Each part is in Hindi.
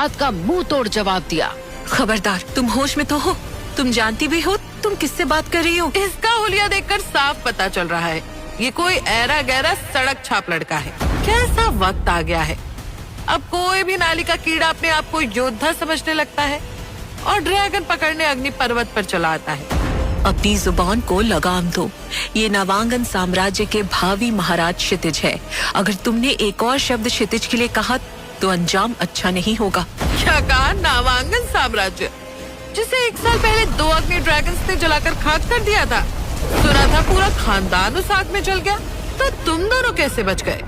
बात का मुंह तोड़ जवाब दिया। खबरदार, तुम होश में तो हो? तुम जानती भी हो तुम किससे बात कर रही हो? इसका हुलिया देखकर साफ पता चल रहा है ये कोई ऐरा गहरा सड़क छाप लड़का है। कैसा वक्त आ गया है, अब कोई भी नाली का कीड़ा अपने आप को योद्धा समझने लगता है और ड्रैगन पकड़ने अग्नि पर्वत पर चला आता है। अपनी जुबान को लगाम दो। ये नवांगन साम्राज्य के भावी महाराज क्षितिज है। अगर तुमने एक और शब्द क्षितिज के लिए कहा तो अंजाम अच्छा नहीं होगा। क्या कहा? नावांगन साम्राज्य, जिसे 1 साल पहले 2 अग्नि ड्रैगन्स ने जलाकर खाक कर दिया था। सुना था पूरा खानदान उस आग में जल गया, तो तुम दोनों कैसे बच गए?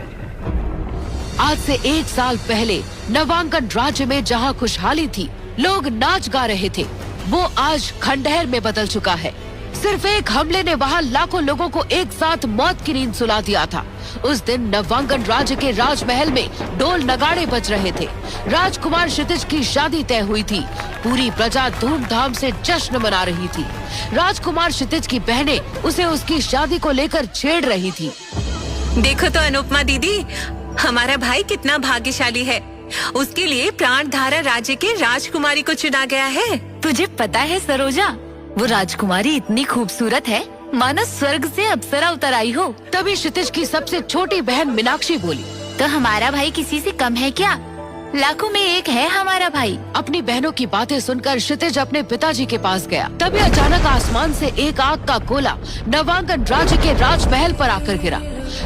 आज से 1 साल पहले नवांगन राज्य में जहाँ खुशहाली थी, लोग नाच गा रहे थे, वो आज खंडहर में बदल चुका है। सिर्फ एक हमले ने वहाँ लाखों लोगों को एक साथ मौत की नींद सुला दिया था। उस दिन नवांगन राज्य के राजमहल में ढोल नगाड़े बज रहे थे। राजकुमार क्षितिज की शादी तय हुई थी। पूरी प्रजा धूमधाम से जश्न मना रही थी। राजकुमार क्षितिज की बहनें उसे उसकी शादी को लेकर छेड़ रही थी। देखो तो अनुपमा दीदी, हमारा भाई कितना भाग्यशाली है। उसके लिए प्राणधारा राज्य के राजकुमारी को चुना गया है। तुझे पता है सरोजा, वो राजकुमारी इतनी खूबसूरत है मानो स्वर्ग से अप्सरा उतर आई हो। तभी क्षितिज की सबसे छोटी बहन मीनाक्षी बोली, तो हमारा भाई किसी से कम है क्या? लाखों में एक है हमारा भाई। अपनी बहनों की बातें सुनकर क्षितिज अपने पिताजी के पास गया। तभी अचानक आसमान से एक आग का गोला नवांगन राज्य के राजमहल पर आकर गिरा।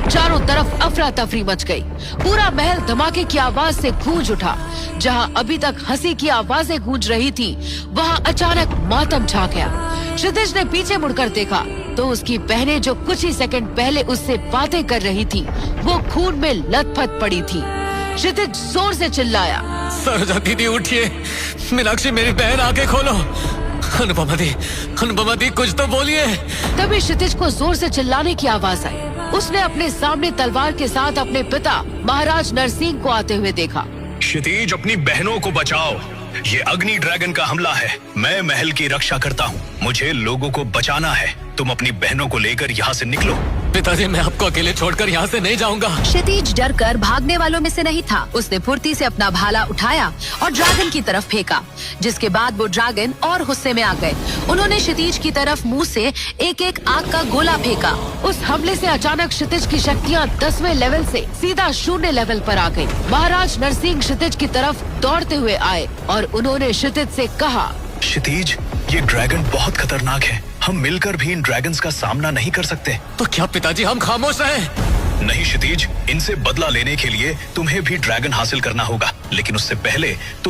चारों तरफ अफरा तफरी मच गई। पूरा महल धमाके की आवाज से गूंज उठा। जहां अभी तक हंसी की आवाजें गूंज रही थी, वहां अचानक मातम छा गया। क्षितिज ने पीछे मुड़कर देखा तो उसकी बहनें जो कुछ ही सेकंड पहले उससे बातें कर रही थी, वो खून में लथपथ पड़ी थी। क्षितिज जोर से चिल्लाया, सरोजा दीदी उठिए, मीनाक्षी मेरी बहन, आंखें खोलो। अनुपमा दी कुछ तो बोलिए। तभी क्षितिज को जोर से चिल्लाने की आवाज आई। उसने अपने सामने तलवार के साथ अपने पिता महाराज नरसिंह को आते हुए देखा। क्षितिज, अपनी बहनों को बचाओ, ये अग्नि ड्रैगन का हमला है। मैं महल की रक्षा करता हूँ, मुझे लोगों को बचाना है। तुम अपनी बहनों को लेकर यहाँ से निकलो। पिताजी, मैं आपको अकेले छोड़कर यहाँ से नहीं जाऊंगा। क्षितिज डरकर भागने वालों में से नहीं था। उसने फुर्ती से अपना भाला उठाया और ड्रैगन की तरफ फेंका, जिसके बाद वो ड्रैगन और गुस्से में आ गए। उन्होंने क्षितिज की तरफ मुंह से एक एक आग का गोला फेंका। उस हमले से अचानक क्षितिज की शक्तियाँ 10वें लेवल से सीधा 0 लेवल पर आ गयी। महाराज नरसिंह क्षितिज की तरफ दौड़ते हुए आए और उन्होंने क्षितिज से कहा, क्षितिज, ये ड्रैगन बहुत खतरनाक है। हम मिलकर भी इन ड्रैगन्स का सामना नहीं कर सकते। तो क्या पिताजी हम खामोश रहें? नहीं क्षितिज, इनसे बदला लेने के लिए तुम्हें भी ड्रैगन हासिल करना होगा, लेकिन उससे पहले तुम्हें